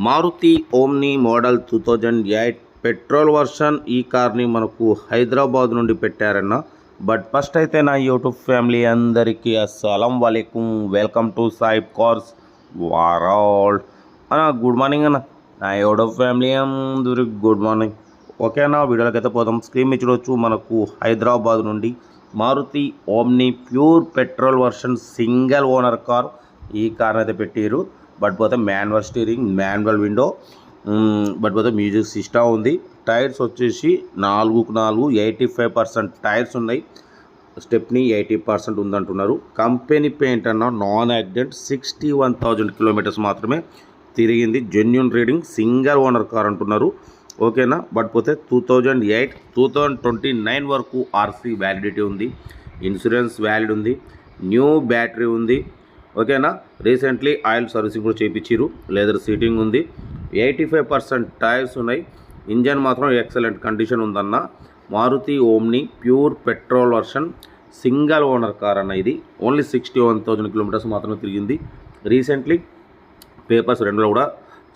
Maruti Omni model 2008 petrol version ఈ కార్ని మనకు హైదరాబాద్ నుండి పెట్టారన్న. బట్ ఫస్ట్ అయితే నా యూట్యూబ్ ఫ్యామిలీ అందరికీ అస్సలం వాలేకుమ్, వెల్కమ్ టు సాయిబ్ కార్స్ వరల్డ్ అన్న. గుడ్ మార్నింగ్ అన్న, నా యూట్యూబ్ ఫ్యామిలీ అందరికి గుడ్ మార్నింగ్. ఓకే అన్న, వీడియోలోకి అయితే పోదాం. స్క్రీన్ మీద చూడవచ్చు, మనకు హైదరాబాద్ నుండి Maruti Omni pure petrol version single owner car ఈ కార్ అయితే పెట్టారు. బట్ పోతే manual steering, manual window, but పోతే మ్యూజిక్ సిస్టమ్ ఉంది. టైర్స్ వచ్చేసి 4x4 85% టైర్స్ ఉన్నాయి. స్టెప్ని 80% ఉందంటున్నారు. కంపెనీ పెయింట్ అన్న, నాన్ యాక్సిడెంట్, 61,000 కిలోమీటర్స్ మాత్రమే తిరిగింది. Genuine reading, single owner car అంటున్నారు. ఓకేనా. బట్ పోతే 2008 2029 వరకు ఆర్సీ వ్యాలిడిటీ ఉంది. ఇన్సూరెన్స్ వ్యాలిడ్ ఉంది. న్యూ బ్యాటరీ ఉంది. ఓకేనా. రీసెంట్లీ ఆయిల్ సర్వీసింగ్ కూడా చేయించారు. లెదర్ సీటింగ్ ఉంది. 85% టైర్స్ ఉన్నాయి. ఇంజన్ మాత్రం ఎక్సలెంట్ కండిషన్ ఉందన్న. Maruti Omni pure petrol version single owner car అన్న. ఇది ఓన్లీ 61,000 కిలోమీటర్స్ మాత్రమే తిరిగింది. రీసెంట్లీ పేపర్స్ రెండులో కూడా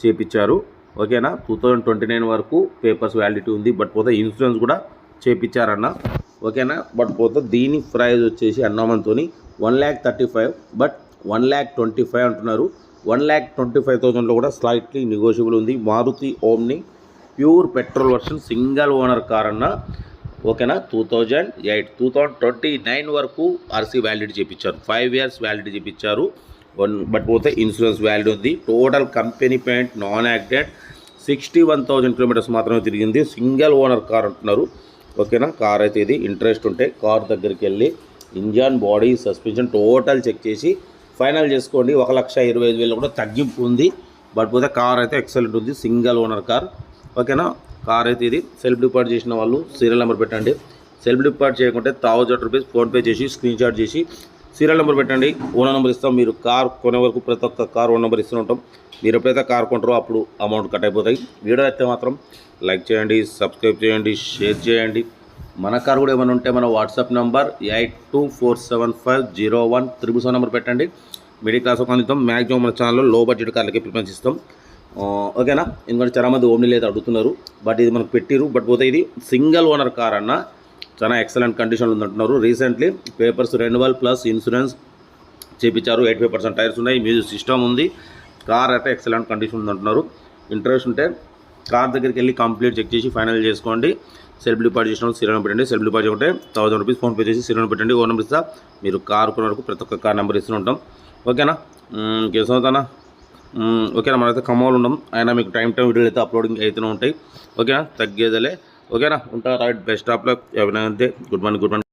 చేయించారు. ఓకేనా. 2029 వరకు పేపర్స్ వ్యాలిడిటీ ఉంది. బట్ పోతే ఇన్సూరెన్స్ కూడా చేయించారన్న. ఓకేనా. బట్ పోతే దీని ప్రైస్ వచ్చేసి అన్నమంతో 1,35,000, బట్ 1,25,000 అంటున్నారు. 1,25,000లో కూడా స్లైట్లీ నెగోషియబుల్ ఉంది. Maruti Omni pure petrol version single owner car అన్న. ఓకేనా. 2008 2029 వరకు ఆర్సీ వ్యాలిడిటీ చేయించారు. 5 ఇయర్స్ వ్యాలిడిటీ చేయించారు. బట్ పోతే ఇన్సూరెన్స్ వ్యాలిడ్ ఉంది. Total company paint, non accident, 61,000 kilometres మాత్రమే తిరిగింది. సింగిల్ ఓనర్ కార్ అంటున్నారు. ఓకేనా. కార్ అయితే ఇది ఇంట్రెస్ట్ ఉంటే కార్ దగ్గరికి వెళ్ళి engine, body, suspension total check చేసి ఫైనల్ చేసుకోండి. 1,25,000 కూడా తగ్గింపు ఉంది. బట్ పోతే కార్ అయితే ఎక్సలెంట్ ఉంది. Single owner car. ఓకేనా. కార్ అయితే ఇది సెల్ఫ్ డిపార్ట్ చేసిన వాళ్ళు సీరియల్ నెంబర్ పెట్టండి. సెల్ఫ్ డిపార్ట్ చేయకుంటే 1,000 రూపీస్ ఫోన్పే చేసి స్క్రీన్ షాట్ చేసి సీరియల్ నెంబర్ పెట్టండి. ఓనర్ నెంబర్ ఇస్తాం. మీరు కార్ కొనే వరకు ప్రతి ఒక్క కార్ ఓనర్ నెంబర్ ఇస్తూ ఉంటాం. మీరు ఎప్పుడైతే కార్ కొంటారో అప్పుడు అమౌంట్ కట్ అయిపోతాయి. వీడియో అయితే మాత్రం లైక్ చేయండి, సబ్స్క్రైబ్ చేయండి, షేర్ చేయండి. మన కార్ కూడా ఏమైనా ఉంటే మన వాట్సాప్ నెంబర్ 8247501377 నెంబర్ పెట్టండి. మిడిల్ క్లాస్ ఒక అందిస్తాం. మ్యాక్సిమం మన ఛానల్లో లో బడ్జెట్ కార్లకి ప్రిఫరెన్స్ ఇస్తాం. ఓకేనా. ఎందుకంటే చాలామంది ఓమ్ని లేదా అడుగుతున్నారు. బట్ ఇది మనకు పెట్టిరు. బట్ పోతే ఇది సింగిల్ ఓనర్ కార్ అన్న. చాలా ఎక్సలెంట్ కండిషన్లో ఉందంటున్నారు. Recently papers renewal plus insurance చేయించారు. 85% టైర్స్ ఉన్నాయి. మ్యూజిక్ సిస్టమ్ ఉంది. కార్ అయితే ఎక్సలెంట్ కండిషన్ ఉందంటున్నారు. ఇంట్రెస్ట్ ఉంటే కార్ దగ్గరికి వెళ్ళి కంప్లీట్ చెక్ చేసి ఫైనల్ చేసుకోండి. సెల్ఫ్ డిపార్ట్ చేసిన సీరియల్ నెంబర్ పెట్టండి. సెల్ఫ్ డిపార్ట్ చేసుకుంటే 1,000 రూపీస్ ఫోన్పే చేసి సీరియల్ నెంబర్ పెట్టండి. ఓ నెంబర్ ఇస్తా. మీరు కార్ కొనే వరకు ప్రతి ఒక్క కార్ నెంబర్ ఇస్తూ ఉంటాం. ఓకేనా. కేసవుతానా. ఓకేనా. మనమైతే ఖమ్మంలో ఉన్నాం. అయినా మీకు టైం వీడియోలు అయితే అప్లోడింగ్ అవుతూనే ఉంటాయి. ఓకేనా. తగ్గేదలే. ఓకేనా. ఉంటా. రైట్. Best of luck. ఎవరైనా గుడ్ మార్నింగ్.